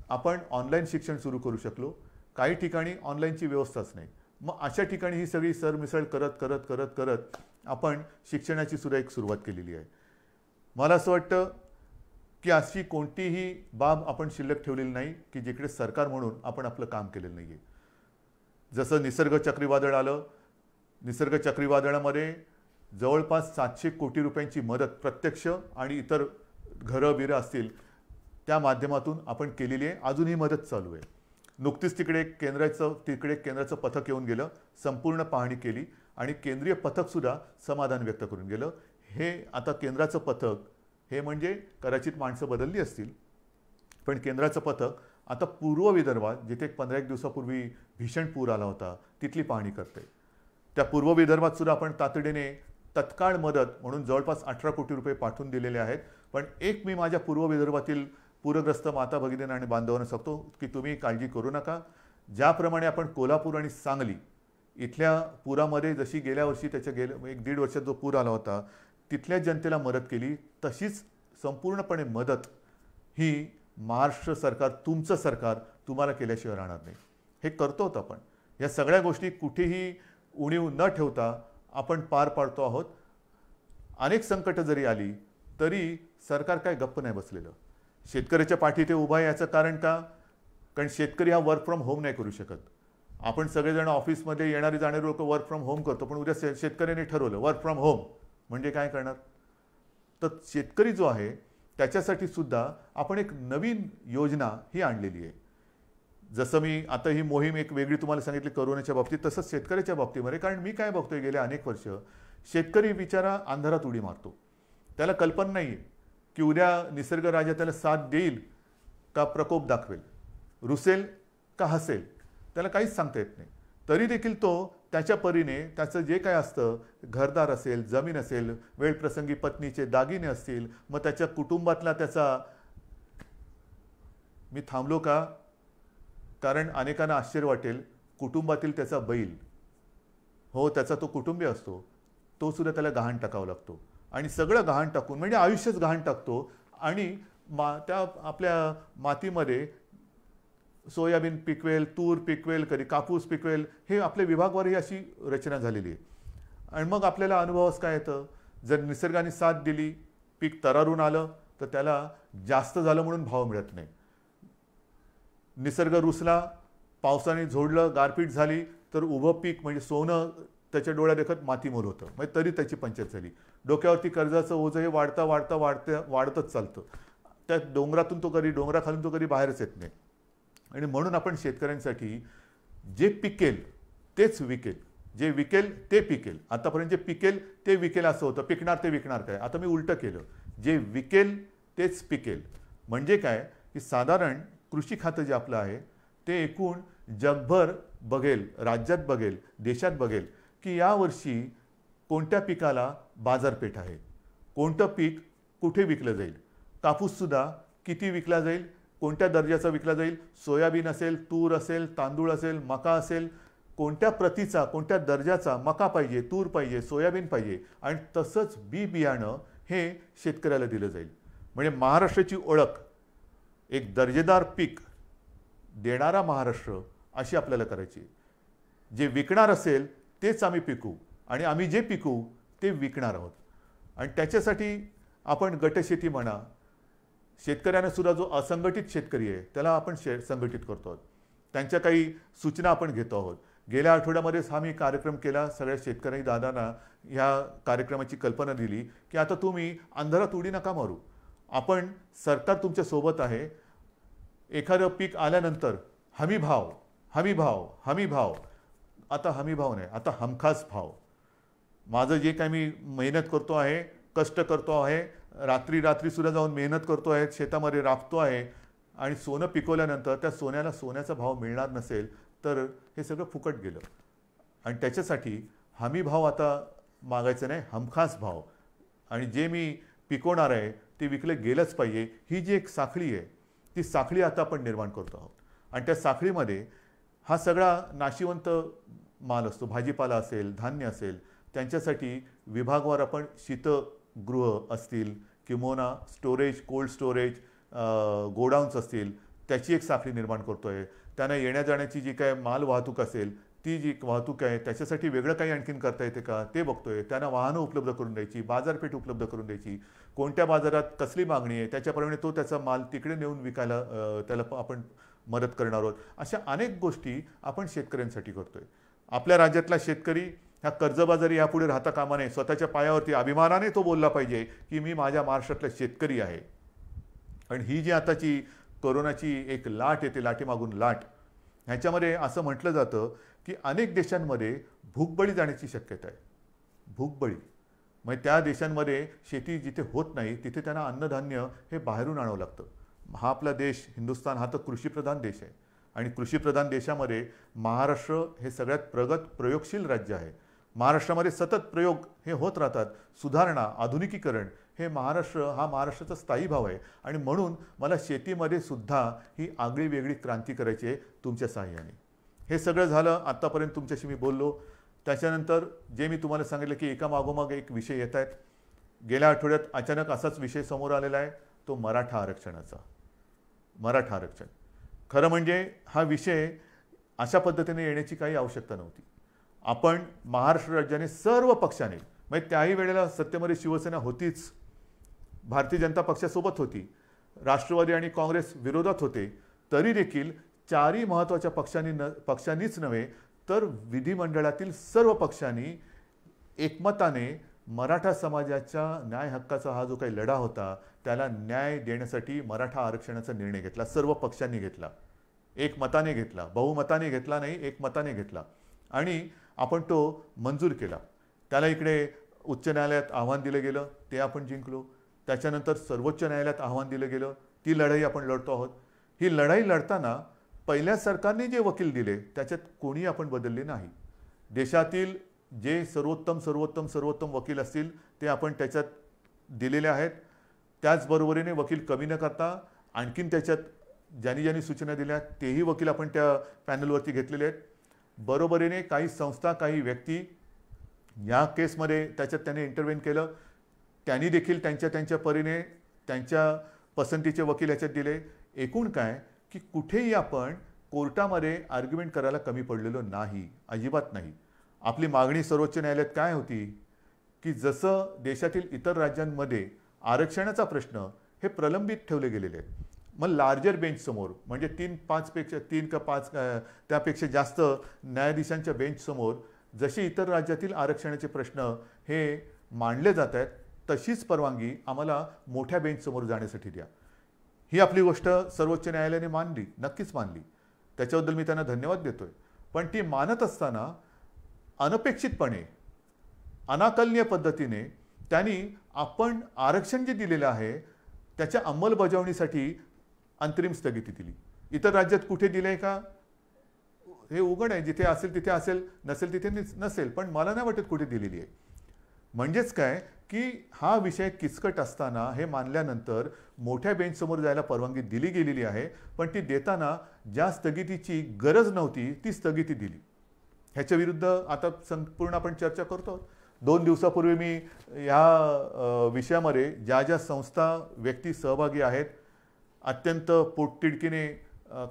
आपण ऑनलाईन शिक्षण सुरू करू शकलो, काही ठिकाणी ऑनलाईनची व्यवस्थाच नाही. मग अशा ठिकाणी ही सगळी सरमिसळ करत करत करत करत आपण शिक्षणाची सुद्धा एक सुरुवात केलेली आहे. मला असं वाटतं की अशी कोणतीही बाब आपण शिल्लक ठेवलेली नाही की जिकडे सरकार म्हणून आपण आपलं काम केलेलं नाही आहे. जसं निसर्ग चक्रीवादळ आलं, निसर्ग चक्रीवादळामध्ये जवळपास 700 कोटी रुपयांची मदत प्रत्यक्ष आणि इतर घरं बिरं असतील त्या माध्यमातून आपण केलेली आहे. अजून ही मदत चालू आहे. नुकतीच तिकडे केंद्राचं पथक येऊन गेलं, संपूर्ण पाहणी केली आणि केंद्रीय पथकसुद्धा समाधान व्यक्त करून गेलं. हे आता केंद्राचं पथक हे म्हणजे कदाचित माणसं बदलली असतील, पण केंद्राचं पथक आता पूर्व विदर्भात जिथे 15-1 दिवसापूर्वी भीषण पूर आला होता तिथली पाहणी करते. त्या पूर्व विदर्भात सुद्धा आपण तातडीने तत्काळ मदत म्हणून जवळपास 18 कोटी रुपये पाठवून दिलेले आहेत. पण एक मी माझ्या पूर्व विदर्भातील पूरग्रस्त माता भगिनींना आणि बांधवांना सांगतो की तुम्ही काळजी करू नका. ज्याप्रमाणे आपण कोल्हापूर आणि सांगली इथल्या पुरामध्ये जशी गेल्या वर्षी त्याच्या 1-1.5 वर्षात जो पूर आला होता तिथल्या जनतेला मदत केली, तशीच संपूर्णपणे मदत ही महाराष्ट्र सरकार, तुमचं सरकार तुम्हाला केल्याशिवाय राहणार नाही. हे करतो आहोत आपण. या सगळ्या गोष्टी कुठेही उणीव न ठेवता आपण पार पाडतो आहोत. अनेक संकट जरी आली तरी सरकार काय गप्प नाही बसलेलं. शेतकऱ्याच्या पाठी ते उभा आहे. याचं कारण का? कारण शेतकरी हा वर्क फ्रॉम होम नाही करू शकत. आपण सगळेजण ऑफिसमध्ये येणारे जाणारे लोक वर्क फ्रॉम होम करतो, पण उद्या शेतकऱ्याने ठरवलं वर्क फ्रॉम होम म्हणजे काय करणार? तर शेतकरी जो आहे त्याच्यासाठी सुद्धा आपण एक नवीन योजना ही आणलेली आहे जसं मी आता ही मोहीम एक वेगळी तुम्हाला सांगितली कोरोनाच्या बाबतीत, तसंच शेतकऱ्याच्या बाबतीमध्ये. कारण मी काय बघतोय गेले अनेक वर्ष, शेतकरी बिचारा अंधारात उडी मारतो. त्याला कल्पना नाही आहे की उद्या निसर्ग राजा त्याला साथ देईल का प्रकोप दाखवेल, रुसेल का हसेल, त्याला काहीच सांगता येत नाही. तरी देखील तो त्याच्या परीने त्याचं जे काय असतं, घरदार असेल, जमीन असेल, वेळप्रसंगी पत्नीचे दागिने असतील, मग त्याच्या कुटुंबातला त्याचा, मी थांबलो का कारण अनेकांना आश्चर्य वाटेल, कुटुंबातील त्याचा बैल, हो त्याचा तो कुटुंबीय असतो, तो सुद्धा त्याला गहाण टाकावा लागतो. आणि सगळं गहाण टाकून म्हणजे आयुष्यच गहाण टाकतो. आणि त्या आपल्या मातीमध्ये सोयाबीन पिकवेल, तूर पिकवेल, कधी कापूस पिकवेल, हे आपल्या विभागवारही अशी रचना झालेली आहे. आणि मग आपल्याला अनुभवास काय येतं, जर निसर्गाने साथ दिली, पीक तरारून आलं, तर त्याला जास्त झालं म्हणून भाव मिळत नाही. निसर्ग रुसला, पावसाने झोडलं, गारपीट झाली, तर उभं पीक म्हणजे सोनं त्याच्या डोळ्या देखत मातीमोल होतं. म्हणजे तरी त्याची पंचायत झाली. डोक्यावरती कर्जाचं ओझं हे वाढतच चालतं. त्या डोंगरातून तो कधी, डोंगराखालून तो कधी बाहेरच येत नाही. आणि म्हणून आपण शेतकऱ्यांसाठी जे पिकेल तेच विकेल, जे विकेल ते पिकेल. आतापर्यंत जे पिकेल ते विकेल असं होतं, पिकणार ते विकणार काय. आता मी उलटं केलं, जे विकेल तेच पिकेल. म्हणजे काय की साधारण कृषी खातं जे आपलं आहे ते एकूण जगभर बघेल, राज्यात बघेल, देशात बघेल की यावर्षी कोणत्या पिकाला बाजारपेठ आहे, कोणतं पीक कुठे विकलं जाईल. कापूससुद्धा किती विकला जाईल, कोणत्या दर्जाचा विकला जाईल, सोयाबीन असेल, तूर असेल, तांदूळ असेल, मका असेल, कोणत्या प्रतीचा, कोणत्या दर्जाचा मका पाहिजे, तूर पाहिजे, सोयाबीन पाहिजे. आणि तसंच बी बियाणं हे शेतकऱ्याला दिलं जाईल. म्हणजे महाराष्ट्राची ओळख एक दर्जेदार पीक देणारा महाराष्ट्र अशी आपल्याला करायची. जे विकणार असेल तेच आम्ही पिकू आणि आम्ही जे पिकू ते विकणार आहोत. आणि त्याच्यासाठी आपण गटशेती म्हणा, शेतकऱ्यांना सुद्धा जो असंघटित शेतकरी आहे त्याला आपण संघटित करतो आहोत. त्यांच्या काही सूचना आपण घेतो आहोत. गेल्या आठवड्यामध्येच हा मी कार्यक्रम केला. सगळ्या शेतकरी दादांना ह्या कार्यक्रमाची कल्पना दिली की आता तुम्ही अंधारात उडी नका मारू. आपण, सरकार तुमच्या सोबत आहे. एखादं पीक आल्यानंतर हमी भाव, हमी भाव, हमी भाव. आता हमी भाव नाही, आता हमखास भाव. माझं जे काही मी मेहनत करतो आहे, कष्ट करतो आहे, रात्री सुद्धा जाऊन मेहनत करतो आहे, शेतामध्ये राबतो आहे आणि सोनं पिकवल्यानंतर त्या सोन्याला सोन्याचा भाव मिळणार नसेल तर हे सगळं फुकट गेलं. आणि त्याच्यासाठी हमी भाव आता मागायचं नाही, हमखास भाव. आणि जे मी पिकवणार आहे ते विकलं गेलंच पाहिजे. ही जी एक साखळी आहे ती साखळी आता आपण निर्माण करतो आहोत. आणि त्या साखळीमध्ये हा सगळा नाशिवंत माल असतो, भाजीपाला असेल, धान्य असेल, त्यांच्यासाठी विभागवार आपण शीतगृह असतील किंवा स्टोरेज, कोल्ड स्टोरेज, गोडाऊन्स असतील, त्याची एक साखळी निर्माण करतो आहे. त्यांना येण्या जाण्याची जी काय माल वाहतूक असेल ती जी वाहतूक आहे त्याच्यासाठी वेगळं काही आणखीन करता येते का ते बघतोय. त्यांना वाहनं उपलब्ध करून द्यायची, बाजारपेठ उपलब्ध करून द्यायची, कोणत्या बाजारात कसली मागणी आहे त्याच्याप्रमाणे तो त्याचा माल तिकडे नेऊन विकायला त्याला आपण मदत करणार आहोत. अशा अनेक गोष्टी आपण शेतकऱ्यांसाठी करतोय. आपल्या राज्यातला शेतकरी ह्या कर्जबाजारी यापुढे राहता कामा नये. स्वतःच्या पायावरती अभिमानाने तो बोलला पाहिजे की मी माझ्या महाराष्ट्रातला शेतकरी आहे. आणि ही जी आताची कोरोनाची एक लाट येते, लाटेमागून लाट, ह्याच्यामध्ये असं म्हटलं जातं की अनेक देशांमध्ये भूकबळी जाण्याची शक्यता आहे. भूकबळी म्हणजे त्या देशांमध्ये शेती जिथे होत नाही तिथे त्यांना अन्नधान्य हे बाहेरून आणावं लागतं. हा आपला देश हिंदुस्थान हा तर कृषीप्रधान देश आहे. आणि कृषीप्रधान देशामध्ये महाराष्ट्र हे सगळ्यात प्रगत प्रयोगशील राज्य आहे. महाराष्ट्रामध्ये सतत प्रयोग हे होत राहतात. सुधारणा, आधुनिकीकरण हे हा महाराष्ट्राचा स्थायी भाव आहे. आणि म्हणून मला शेतीमध्ये सुद्धा ही आगळी वेगळी क्रांती करायची आहे तुमच्या साहाय्याने. हे सगळं झालं, आत्तापर्यंत तुमच्याशी मी बोललो. त्याच्यानंतर जे मी तुम्हाला सांगितलं की एका मागोमाग एक विषय येत आहेत. गेल्या आठवड्यात अचानक असाच विषय समोर आलेला आहे, तो मराठा आरक्षणाचा. मराठा आरक्षण खरं म्हणजे हा विषय अशा पद्धतीने येण्याची काही आवश्यकता नव्हती. आपण महाराष्ट्र राज्याने सर्व पक्षाने, म्हणजे त्याही वेळेला सत्तेमध्ये शिवसेना होतीच, भारतीय जनता पक्षासोबत होती, राष्ट्रवादी आणि काँग्रेस विरोधात होते, तरी देखील चारही महत्त्वाच्या पक्षांनीच नव्हे तर विधिमंडळातील सर्व पक्षांनी एकमताने मराठा समाजाच्या न्याय हक्काचा हा जो काही लढा होता त्याला न्याय देण्यासाठी मराठा आरक्षणाचा निर्णय घेतला. सर्व पक्षांनी घेतला. एक मताने घेतला, बहुमताने घेतला नाही, एक मताने घेतला आणि आपण तो मंजूर केला. त्याला इकडे उच्च न्यायालयात आव्हान दिलं गेलं, ते आपण जिंकलो. त्याच्यानंतर सर्वोच्च न्यायालयात आव्हान दिलं गेलं, ती लढाई आपण लढतो आहोत. ही लढाई लढताना पहिल्या सरकारने जे वकील दिले त्याच्यात कोणी आपण बदलले नाही. देशातील जे सर्वोत्तम वकील असतील ते आपण त्याच्यात दिलेले आहेत. त्याचबरोबरीने वकील कमी न करता आणखीन त्याच्यात ज्यांनी सूचना दिल्या तेही वकील आपण त्या पॅनलवरती घेतलेले आहेत. बरोबरीने काही संस्था, काही व्यक्ती या केसमध्ये त्याच्यात त्याने इंटरव्हेन केलं. त्यांनी देखील त्यांच्या परीने त्यांच्या पसंतीचे वकील याच्यात दिले. एकूण काय की कुठेही आपण कोर्टामध्ये आर्ग्युमेंट करायला कमी पडलेलो नाही, अजिबात नाही. आपली मागणी सर्वोच्च न्यायालयात काय होती की जसं देशातील इतर राज्यांमध्ये आरक्षणाचा प्रश्न हे प्रलंबित ठेवले गेलेले आहेत, मग लार्जर बेंच समोर म्हणजे 3 का 5 त्यापेक्षा जास्त न्यायाधीशांच्या बेंच समोर जसे इतर राज्यातील आरक्षणाचे प्रश्न हे मांडले जात आहेत तशीच परवानगी आम्हाला मोठ्या बेंच समोर जाण्यासाठी द्या. ही आपली गोष्ट सर्वोच्च न्यायालयाने मानली, नक्कीच मानली. त्याच्याबद्दल मी त्यांना धन्यवाद देतोय. पण ती मानत असताना अनपेक्षितपणे, अनाकलनीय पद्धतीने त्यांनी आपण आरक्षण जे दिलेलं आहे त्याच्या अंमलबजावणीसाठी अंतरिम स्थगिती दिली. इतर राज्यात कुठे दिलंय का हे उघड आहे. जिथे असेल तिथे असेल, नसेल तिथे नसेल, पण मला नाही वाटत कुठे दिलेली आहे. म्हणजेच काय की हा विषय किचकट असताना हे मानल्यानंतर मोठ्या बेंच समोर जायला परवानगी दिली गेलेली आहे, पण ती देताना ज्या स्थगितीची गरज नव्हती ती स्थगिती दिली. ह्याच्या विरुद्ध आता संपूर्ण आपण चर्चा करतो. 2 दिवसापूर्वी मी ह्या विषयामध्ये ज्या संस्था, व्यक्ती सहभागी आहेत, अत्यंत पोटतिडकीने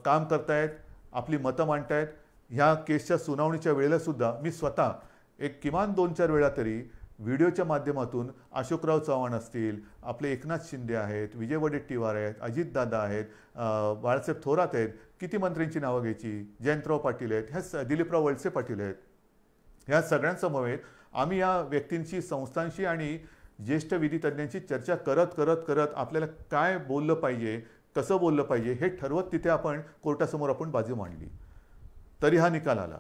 काम करतायत, आपली मतं मांडतायत, ह्या केसच्या सुनावणीच्या वेळेला सुद्धा मी स्वतः एक किमान 2-4 वेळा तरी व्हिडिओच्या माध्यमातून अशोकराव चव्हाण असतील, आपले एकनाथ शिंदे आहेत, विजय वडेट्टीवार आहेत, अजितदादा आहेत, बाळासाहेब थोरात आहेत, किती मंत्र्यांची नावं घ्यायची, जयंतराव पाटील आहेत, ह्या दिलीपराव वळसे पाटील आहेत, ह्या सगळ्यांसमवेत आम्ही या व्यक्तींशी, संस्थांशी आणि ज्येष्ठ विधितज्ञांची चर्चा करत आपल्याला काय बोललं पाहिजे, कसं बोललं पाहिजे हे ठरवत तिथे आपण कोर्टासमोर आपण बाजू मांडली. तरी हा निकाल आला.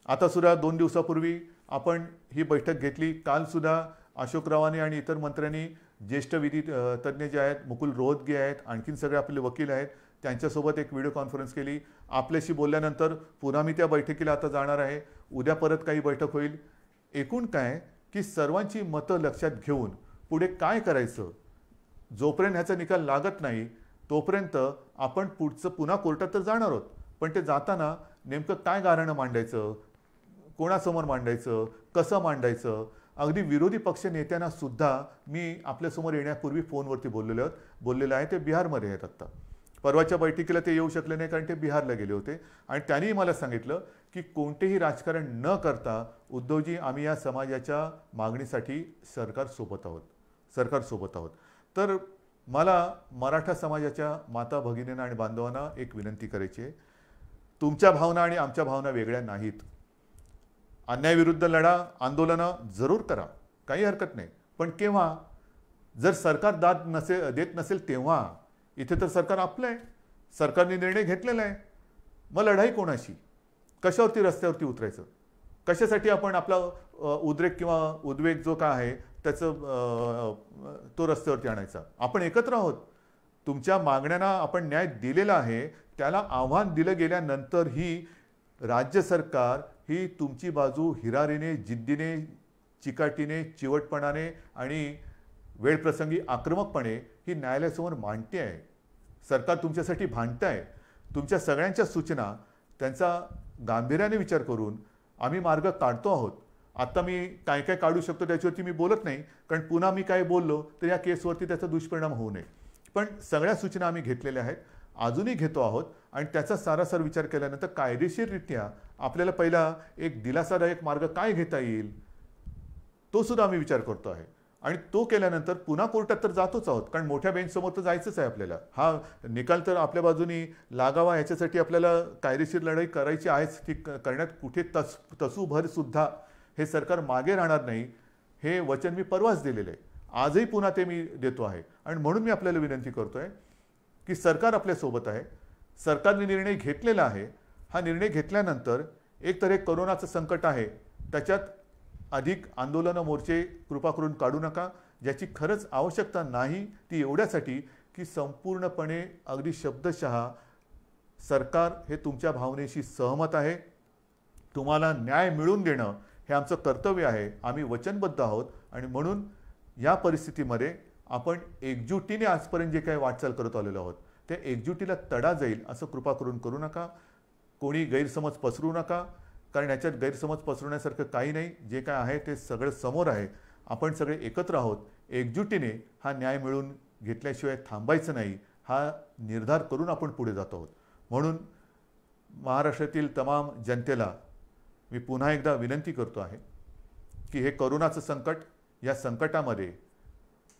आता सुद्धा 2 दिवसापूर्वी आपण ही बैठक घेतली. काल सुद्धा अशोकरावांनी आणि इतर मंत्र्यांनी, ज्येष्ठ विधी तज्ज्ञ जे आहेत, मुकुल रोहतगी आहेत, आणखीन सगळे आपले वकील आहेत, त्यांच्यासोबत एक व्हिडिओ कॉन्फरन्स केली. आपल्याशी बोलल्यानंतर पुन्हा मी त्या बैठकीला आता जाणार आहे. उद्या परत काही बैठक होईल. एकूण काय की सर्वांची मतं लक्षात घेऊन पुढे काय करायचं, जोपर्यंत ह्याचा निकाल लागत नाही तोपर्यंत आपण पुन्हा कोर्टात तर जाणार आहोत, पण ते जाताना नेमकं काय गाऱ्हाणं मांडायचं, कोणासमोर मांडायचं, कसं मांडायचं. अगदी विरोधी पक्ष नेत्यांना सुद्धा मी आपल्यासमोर येण्यापूर्वी फोनवरती बोललेलं आहे. ते बिहारमध्ये आहेत. आत्ता परवाच्या बैठकीला ते येऊ शकले नाही कारण ते बिहारला गेले होते आणि त्यांनी मला सांगितलं की कोणतेही राजकारण न करता उद्धवजी आम्ही या समाजाच्या मागणीसाठी सरकारसोबत आहोत. तर मला मराठा समाजाच्या माता भगिनींना आणि बांधवांना एक विनंती करायची आहे. तुमच्या भावना आणि आमच्या भावना वेगळ्या नाहीत. अन्यायाविरुद्ध लढा, आंदोलनं जरूर करा, काही हरकत नाही. पण केव्हा, जर सरकार देत नसेल तेव्हा. इथे तर सरकार आपलं आहे, सरकारने निर्णय घेतलेला आहे. मग लढाई कोणाशी, कशावरती रस्त्यावरती उतरायचं, कशासाठी आपण आपला उद्रेक किंवा उद्वेग जो काय आहे त्याचं तो रस्त्यावरती आणायचा. आपण एकत्र आहोत. तुमच्या मागण्यांना आपण न्याय दिलेला आहे. त्याला आव्हान दिलं गेल्यानंतरही राज्य सरकार ही तुमची बाजू हिरारीने, जिद्दीने, चिकाटीने, चिवटपणाने आणि वेळप्रसंगी आक्रमकपणे ही न्यायालयासमोर मांडते आहे. सरकार तुमच्यासाठी भांडत आहे. तुमच्या सगळ्यांच्या सूचना त्यांचा गांभीर्याने विचार करून आम्ही मार्ग काढतो आहोत. आता मी काय काय काढू शकतो त्याच्यावरती मी बोलत नाही, कारण पुन्हा मी काय बोललो तर या केसवरती त्याचा दुष्परिणाम होऊ नये. पण सगळ्या सूचना आम्ही घेतलेल्या आहेत, अजूनही घेतो आहोत आणि त्याचा सारासार विचार केल्यानंतर कायदेशीररित्या आपल्याला पहिला एक दिलासादायक मार्ग काय घेता येईल तो सुद्धा आम्ही विचार करतो आहे. आणि तो केल्यानंतर पुन्हा कोर्टात तर जातोच आहोत, कारण मोठ्या बेंचसमोर तर जायचंच आहे आपल्याला. हा निकाल तर आपल्या बाजूनी लागावा ह्याच्यासाठी आपल्याला कायदेशीर लढाई करायची आहेच. ती करण्यात कुठे तसूभर सुद्धा हे सरकार मागे राहणार नाही, हे वचन मी परवाच दिलेलं आहे. आजही पुन्हा ते मी देतो आहे. आणि म्हणून मी आपल्याला विनंती करतो आहे की सरकार आपल्यासोबत आहे. सरकारने निर्णय घेतलेला आहे. हा निर्णय घेतल्यानंतर एक तर हे कोरोनाचं संकट आहे, त्याच्यात अधिक आंदोलनं मोर्चे कृपा करून काढू नका. ज्याची खरंच आवश्यकता नाही ती एवढ्यासाठी की संपूर्णपणे अगदी शब्दशः सरकार हे तुमच्या भावनेशी सहमत आहे. तुम्हाला न्याय मिळवून देणं हे आमचं कर्तव्य आहे. आम्ही वचनबद्ध आहोत आणि म्हणून या परिस्थितीमध्ये आपण एकजुटीने आजपर्यंत जे काही वाटचाल करत आलेलो आहोत त्या एकजुटीला तडा जाईल असं कृपा करून करू नका. कोणी गैरसमज पसरू नका, कारण याच्यात गैरसमज पसरवण्यासारखं काही नाही. जे काय आहे ते सगळं समोर आहे. आपण सगळे एकत्र आहोत. एकजुटीने हा न्याय मिळवून घेतल्याशिवाय थांबायचं नाही हा निर्धार करून आपण पुढे जात आहोत. म्हणून महाराष्ट्रातील तमाम जनतेला मी पुन्हा एकदा विनंती करतो आहे की हे कोरोनाचं संकट, या संकटामध्ये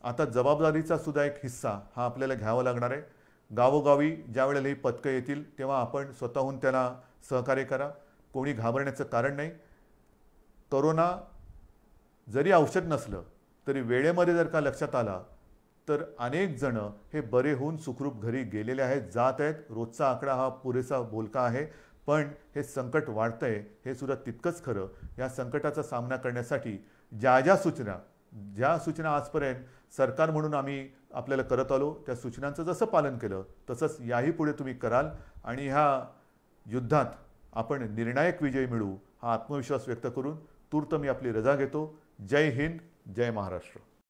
आता जबाबदारीचा सुद्धा एक हिस्सा हा आपल्याला घ्यावा लागणार आहे. गावोगावी ज्या वेळेला ही पथकं येतील तेव्हा आपण स्वतःहून त्याला सहकार्य करा. कोणी घाबरण्याचं कारण नाही. कोरोना जरी औषध नसलं तरी वेळेमध्ये जर का लक्षात आला तर अनेक जण हे बरे होऊन सुखरूप घरी गेलेले आहेत, जात आहेत. रोजचा आकडा हा पुरेसा बोलका आहे, पण हे संकट वाढतंय हे सुद्धा तितकंच खरं. या संकटाचा सामना करण्यासाठी ज्या सूचना आजपर्यंत सरकार म्हणून आम्ही आपल्याला करत आलो त्या सूचनांचं जसं पालन केलं तसंच याही पुढे तुम्ही कराल आणि ह्या युद्धात आपण निर्णायक विजय मिळवू हा आत्मविश्वास व्यक्त करून तूर्त मी आपली रजा घेतो. जय हिंद, जय महाराष्ट्र.